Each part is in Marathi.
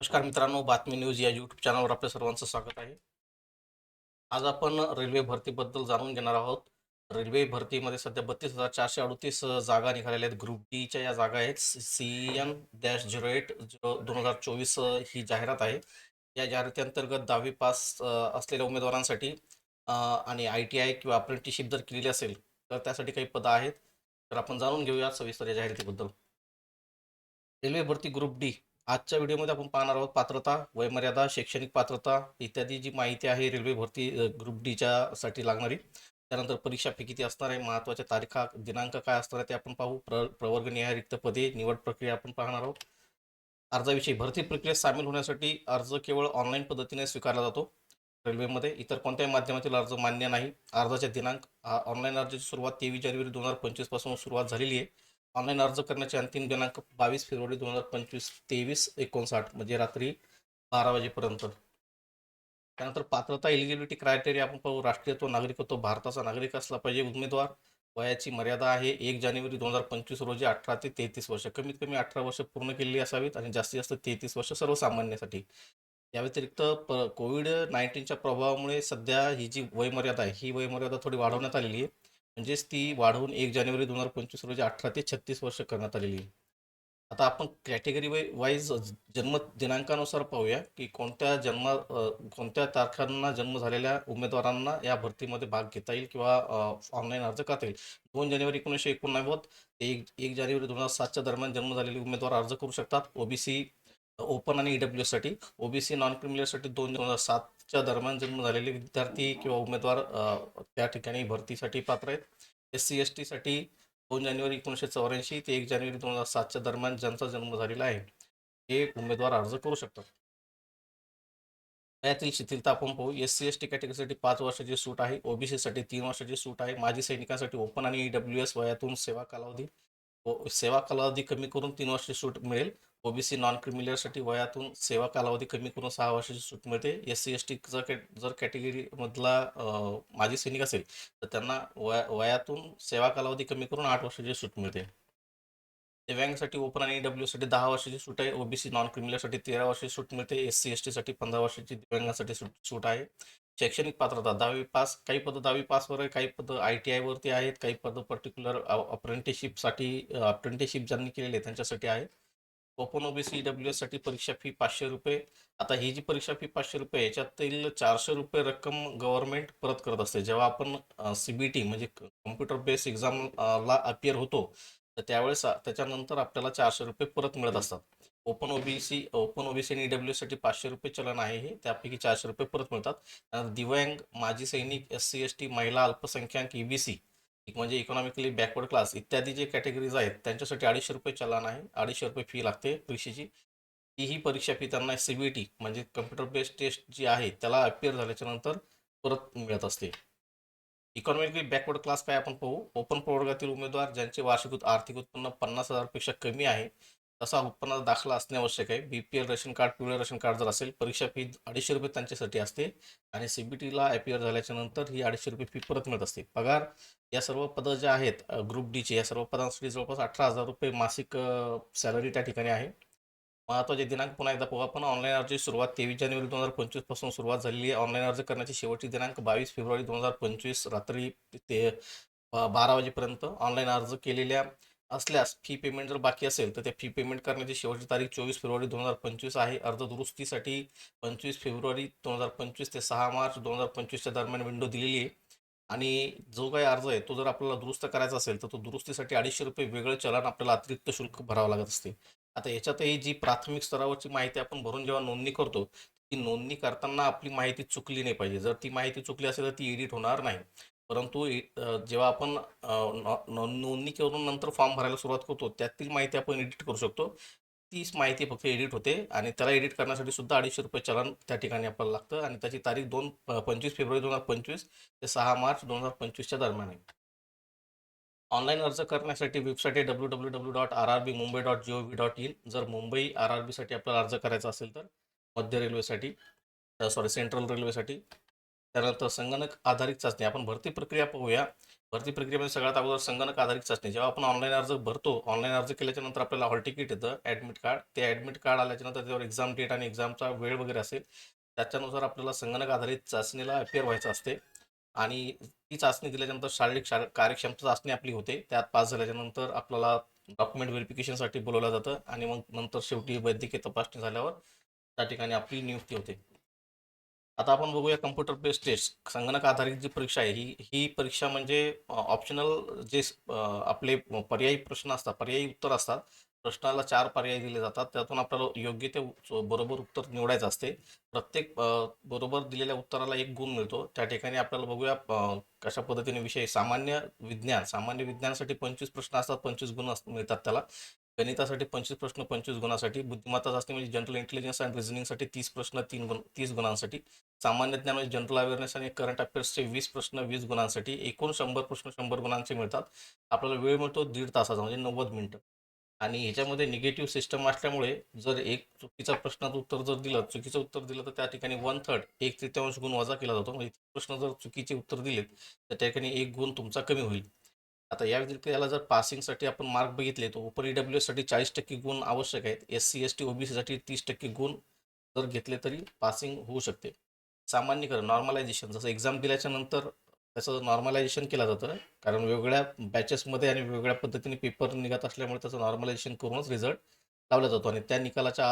नमस्कार मित्रांनो, बातमी न्यूज या यूट्यूब चॅनलवर आपल्या सर्वांचं स्वागत आहे. आज आपण रेल्वे भरतीबद्दल जाणून घेणार आहोत. रेल्वे भरतीमध्ये सध्या 32,438 जागा निघालेल्या आहेत. ग्रुप डीच्या या जागा आहेत. CN-08 2024 ही जाहिरात आहे. या जाहिरातीअंतर्गत 10वी पास असलेल्या उमेदवारांसाठी आणि ITI किंवा अप्रेंटिसशिप जर केलेली असेल तर त्यासाठी काही पदं आहेत. तर आपण जाणून घेऊया सविस्तर या जाहिरातीबद्दल. रेल्वे भरती ग्रुप डी आजच्या व्हिडिओमध्ये आपण पाहणार आहोत. पात्रता, वयमर्यादा, शैक्षणिक पात्रता इत्यादी जी माहिती आहे रेल्वे भरती ग्रुप डीच्या साठी लागणारी. त्यानंतर परीक्षा फी किती असणार आहे, महत्त्वाच्या तारखा, दिनांक काय असणार आहे ते आपण पाहू. प्रवर्गनिहाय रिक्त पदे, निवड प्रक्रिया आपण पाहणार आहोत. अर्जाविषयी, भरती प्रक्रियेत सामील होण्यासाठी अर्ज केवळ ऑनलाईन पद्धतीने स्वीकारला जातो. रेल्वेमध्ये इतर कोणत्याही माध्यमातील अर्ज मान्य नाही. अर्जाचे दिनांक, ऑनलाईन अर्जाची सुरुवात 23 जानेवारी 2025 पासून सुरुवात झालेली आहे. ऑनलाईन अर्ज करण्याचे अंतिम दिनांक 22 फेब्रुवारी 2025 23:59 म्हणजे रात्री 12 वाजेपर्यंत. त्यानंतर पात्रता, एलिजिबिलिटी क्रायटेरिया आपण पाहू. राष्ट्रीयत्व, नागरिकत्व, भारताचा नागरिक असला पाहिजे उमेदवार. वयाची मर्यादा आहे 1 जानेवारी 2025 रोजी 18 ते 33 वर्ष. कमीत कमी 18 वर्ष पूर्ण केलेली असावीत आणि जास्तीत जास्त 33 वर्ष सर्वसामान्यासाठी. या व्यतिरिक्त कोविड-19च्या प्रभावामुळे सध्या ही जी वयमर्यादा आहे ही वयमर्यादा थोडी वाढवण्यात आलेली आहे. म्हणजेच ती वाढवून 1 जानेवारी 2025 रोजी 18 ते 36 वर्ष करण्यात आलेली आहे. आता आपण कॅटेगरी वाईज जन्म दिनांकानुसार पाहूया की कोणत्या तारखांना जन्म झालेल्या उमेदवारांना या भरतीमध्ये भाग घेता येईल किंवा ऑनलाईन अर्ज करता येईल. 2 जानेवारी 1989 ते 1 जानेवारी 2007च्या दरम्यान जन्म झालेले उमेदवार अर्ज करू शकतात. ओबीसी ओपन आणि EWS साठी. ओबीसी नॉन क्रिमिनलसाठी 2007च्या दरम्यान जन्म झालेले विद्यार्थी किंवा उमेदवार त्या ठिकाणी भरतीसाठी पात्र आहेत. SC/ST साठी 2 जानेवारी 1984 ते 1 जानेवारी 2007च्या दरम्यान ज्यांचा जन्म झालेला आहे हे उमेदवार अर्ज करू शकतात. वयातील शिथिलता आपण पाहू. SC/ST कॅटेगरीसाठी 5 वर्षाची सूट आहे. ओबीसी साठी 3 वर्षाची सूट आहे. माजी सैनिकांसाठी ओपन आणि EWS वयातून सेवा कालावधी कमी करून 3 वर्षाची सूट मिळेल. ओबीसी नॉन क्रिमिलियरसाठी वयातून सेवा कालावधी कमी करून 6 वर्षाची सूट मिळते. SC/ST जर कॅटेगरी मधला माजी सैनिक असेल तर त्यांना वयातून सेवा कालावधी कमी करून 8 वर्षाची सूट मिळते. दिव्यांगसाठी ओपन आणि EWS साठी 10 वर्षाची सूट आहे. ओबीसी नॉन क्रिमिनलसाठी 13 वर्षाची सूट मिळते. SC/ST साठी 15 वर्षाची दिव्यांगासाठी सूट आहे. शैक्षणिक पात्रता 10वी पास. काही पदं 10वी पासवर आहे, काही पदं ITI वरती आहेत, काही पदं पर्टिक्युलर अप्रेंटिसशिप ज्यांनी केलेली आहे त्यांच्यासाठी आहे. ओपन ओबीसी EWS साठी परीक्षा फी ₹500. आता ही जी परीक्षा फी ₹500 याच्यातील ₹400 रक्कम गव्हर्नमेंट परत करत असते. जेव्हा आपण CBT म्हणजे कॉम्प्युटर बेस्ड एक्झाम ला अपियर होतो तर त्यावेळेस त्याच्यानंतर आपल्याला ₹400 परत मिळत असतात. ओपन ओबीसी आणि EWS साठी ₹500 चलन आहे हे, त्यापैकी ₹400 परत मिळतात. दिव्यांग, माजी सैनिक, SC/ST, महिला, अल्पसंख्याक, EBC म्हणजे इकॉनॉमिकली बॅकवर्ड क्लास इत्यादी जे कॅटेगरीज आहेत त्यांच्यासाठी ₹250 चलन आहे. ₹250 फी लागते परीक्षेची. ही परीक्षा फी त्यांना CBT म्हणजे कम्प्युटर बेस्ड टेस्ट जी आहे त्याला अपियर झाल्याच्या नंतर परत मिळत असते. इकॉनॉमिकली बॅकवर्ड क्लास काय आपण पाहू. ओपन प्रवर्गातील उमेदवार ज्यांचे वार्षिक आर्थिक उत्पन्न 50,000 पेक्षा कमी आहे तसा उत्पन्नाचा दाखला असणे आवश्यक आहे. BPL रेशन कार्ड, पिवळे रेशन कार्ड जर असेल, परीक्षा फी ₹250 त्यांच्यासाठी असते आणि CBTला अपियर झाल्याच्या नंतर ही ₹250 फी परत मिळत असते. पगार या सर्व पदं जे आहेत ग्रुप डीचे या सर्व पदांसाठी जवळपास ₹18,000 मासिक सॅलरी त्या ठिकाणी आहे. महत्त्वाचे दिनांक पुन्हा एकदा पाहू आपण. ऑनलाईन अर्जाची सुरुवात 23 जानेवारी 2025 पासून सुरुवात झालेली आहे. ऑनलाईन अर्ज करण्याची शेवटची दिनांक 22 फेब्रुवारी 2025 रात्री ते 12 वाजेपर्यंत. ऑनलाईन अर्ज केलेल्या असल्यास फी पेमेंट जर बाकी असेल तर ते फी पेमेंट करण्याची शेवटची तारीख 24 फेब्रुवारी 2025 आहे. अर्ज दुरुस्तीसाठी 25 फेब्रुवारी 2025 ते 6 मार्च 2025च्या दरम्यान विंडो दिलेली आहे. आणि जो काही अर्ज आहे तो जर आपल्याला दुरुस्त करायचा असेल तर तो दुरुस्तीसाठी ₹250 वेगळं चलन आपल्याला अतिरिक्त शुल्क भरावं लागत असते. आता याच्यातही जी प्राथमिक स्तरावरची माहिती आपण भरून जेव्हा नोंदणी करतो ती नोंदणी करताना आपली माहिती चुकली नाही पाहिजे. जर ती माहिती चुकली असेल तर ती एडिट होणार नाही. परंतु जेव्हा आपण नोंदणी करून नंतर फॉर्म भरायला सुरुवात करतो त्यातील माहिती आपण एडिट करू शकतो. तीच माहिती फक्त एडिट होते आणि त्याला एडिट करण्यासाठी सुद्धा ₹250 चलन त्या ठिकाणी आपल्याला लागतं आणि त्याची तारीख 25 फेब्रुवारी 2025 ते 6 मार्च 2025च्या दरम्यान आहे. ऑनलाईन अर्ज करण्यासाठी वेबसाईट आहे www.rrbmumbai.gov.in. जर मुंबई RRB साठी आपल्याला अर्ज करायचा असेल तर मध्य रेल्वेसाठी सेंट्रल रेल्वेसाठी. त्यानंतर संगणक आधारित चाचणी. आपण भरती प्रक्रिया पाहूया. भरती प्रक्रियेमध्ये सगळ्यात अगोदर संगणक आधारित चाचणी. जेव्हा आपण ऑनलाईन अर्ज भरतो, ऑनलाईन अर्ज केल्याच्या नंतर आपल्याला हॉल तिकीट येतं, ॲडमिट कार्ड. ते ॲडमिट कार्ड आल्याच्या नंतर त्याच्यावर एक्झाम डेट आणि एक्झामचा वेळ वगैरे असेल. त्याच्यानुसार आपल्याला संगणक आधारित चाचणीला अपिअर व्हायचं असते आणि ती चाचणी दिल्याच्यानंतर शारीरिक कार्यक्षमता चाचणी आपली होते. त्यात पास झाल्याच्यानंतर आपल्याला डॉक्युमेंट व्हेरिफिकेशनसाठी बोलावलं जातं आणि मग नंतर शेवटी वैद्यकीय तपासणी झाल्यावर त्या ठिकाणी आपली नियुक्ती होते. आता आपण बघूया कम्प्युटर बेस्ड टेस्ट. संगणक आधारित जी परीक्षा आहे ही ही परीक्षा म्हणजे ऑप्शनल जे आपले पर्यायी प्रश्न असतात, पर्यायी उत्तर असतात. प्रश्नाला 4 पर्याय दिले जातात. त्यातून आपल्याला योग्य ते बरोबर उत्तर निवडायचं असते. प्रत्येक बरोबर दिलेल्या उत्तराला 1 गुण मिळतो. त्या ठिकाणी आपल्याला बघूया कशा पद्धतीने विषय सामान्य विज्ञानासाठी 25 प्रश्न असतात, 25 गुण मिळतात त्याला. गणितासाठी 25 प्रश्न 25 गुणासाठी, बुद्धिमत्ता चाचणी म्हणजे जनरल इंटेलिजन्स अँड रिझनिंगसाठी 30 प्रश्न 30 गुणांसाठी, सामान्य ज्ञान म्हणजे जनरल अवेअरनेस आणि करंट अफेअर्सचे 20 प्रश्न 20 गुणांसाठी, एकूण 100 प्रश्न 100 गुणांचे मिळतात. आपल्याला वेळ मिळतो 1.5 तासाचा म्हणजे 90 मिनिटं. आणि ह्याच्यामध्ये निगेटिव्ह सिस्टम असल्यामुळे जर एक चुकीचा प्रश्नाचं उत्तर जर दिलं, चुकीचं उत्तर दिलं तर त्या ठिकाणी 1/3 1/3 गुण वजा केला जातो. म्हणजे प्रश्न जर चुकीचे उत्तर दिलेत तर त्या ठिकाणी 1 गुण तुमचा कमी होईल. आता या व्यतिरिक्त याला जर पासिंगसाठी आपण मार्क बघितले तर ओपन ईडब्ल्यूएस साठी 40% गुण आवश्यक आहेत. SC ST OBC साठी 30% गुण जर घेतले तरी पासिंग होऊ शकते. सामान्यीकरण नॉर्मलायझेशन जसं एक्झाम दिल्याच्या नंतर त्याचं नॉर्मलायझेशन केलं जातं, कारण वेगवेगळ्या बॅचेसमध्ये आणि वेगवेगळ्या पद्धतीने पेपर निघत असल्यामुळे त्याचं नॉर्मलायझेशन करूनच रिझल्ट लावला जातो आणि त्या निकालाच्या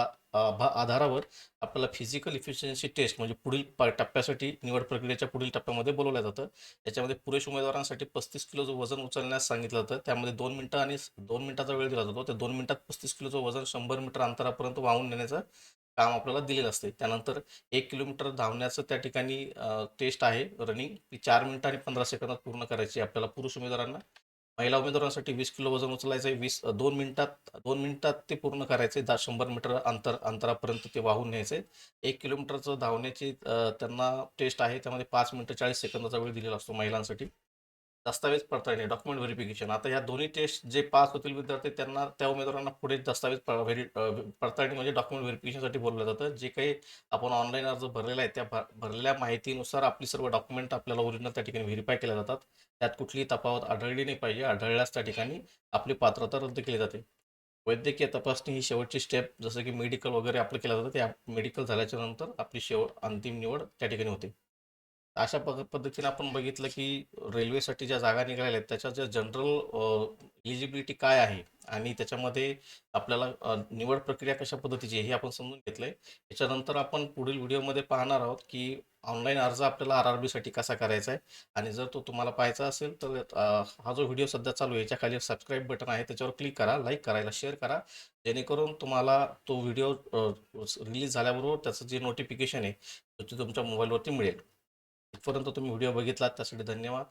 आधारावर आपल्याला फिजिकल इफिशियन्सी टेस्ट म्हणजे पुढील टप्प्यासाठी निवड प्रक्रियेच्या पुढील टप्प्यामध्ये बोलवलं जातं. याच्यामध्ये पुरुष उमेदवारांसाठी 35 किलोचं वजन उचलण्यास सांगितलं जातं. त्यामध्ये 2 मिनिटं आणि 2 मिनिटाचा वेळ दिला जातो. त्या 2 मिनिटात 35 किलोचं वजन 100 मीटर अंतरापर्यंत वाहून नेण्याचं काम आपल्याला दिलेलं असते. त्यानंतर 1 किलोमीटर धावण्याचं त्या ठिकाणी टेस्ट आहे रनिंग. ती 4 मिनिटं आणि 15 सेकंदात पूर्ण करायची आपल्याला पुरुष उमेदवारांना. महिला उमेदवारांसाठी 20 किलो वजन उचलायचं आहे. 2 मिनिटात ते पूर्ण करायचे. 100 मीटर अंतरापर्यंत ते वाहून न्यायचे. 1 किलोमीटरचं धावण्याची त्यांना टेस्ट आहे. त्यामध्ये 5 मिनिटं 40 सेकंदाचा वेळ दिलेला असतो महिलांसाठी. दस्तावेज पडताळणी डॉक्युमेंट व्हेरिफिकेशन. आता ह्या दोन्ही टेस्ट जे पास होतील विद्यार्थी त्यांना त्या उमेदवारांना पुढे दस्तावेज पडताळणी म्हणजे डॉक्युमेंट व्हेरिफिकेशनसाठी बोललं जातं. जे काही आपण ऑनलाईन अर्ज भरलेला आहे त्या भरलेल्या माहितीनुसार आपली सर्व डॉक्युमेंट आपल्याला ओरिजिनल त्या ठिकाणी व्हेरीफाय केल्या जातात. त्यात कुठलीही तफावत आढळली नाही पाहिजे. आढळल्यास त्या ठिकाणी आपली पात्रता रद्द केली जाते. वैद्यकीय तपासणी ही शेवटची स्टेप, जसं की मेडिकल वगैरे आपलं केलं जातं. त्या मेडिकल झाल्याच्या नंतर आपली अंतिम निवड त्या ठिकाणी होते. अशा पद्धतीने आपण बघितलं की रेल्वेसाठी ज्या जागा निघालेल्या आहेत त्याच्या ज्या जनरल एलिजिबिलिटी काय आहे आणि त्याच्यामध्ये आपल्याला निवड प्रक्रिया कशा पद्धतीची आहे हे आपण समजून घेतलंय. याच्यानंतर आपण पुढील व्हिडिओमध्ये पाहणार आहोत की ऑनलाईन अर्ज आपल्याला RRB साठी कसा करायचा आहे. आणि जर तो तुम्हाला पाहायचा असेल तर हा जो व्हिडिओ सध्या चालू आहे याच्या खाली सबस्क्राईब बटन आहे, त्याच्यावर क्लिक करा, लाईक करायला शेअर करा, जेणेकरून तुम्हाला तो व्हिडिओ रिलीज झाल्याबरोबर त्याचं जे नोटिफिकेशन आहे ते तुमच्या मोबाईलवरती मिळेल. इथपर्यंत तुम्ही व्हिडिओ बघितलात त्यासाठी धन्यवाद.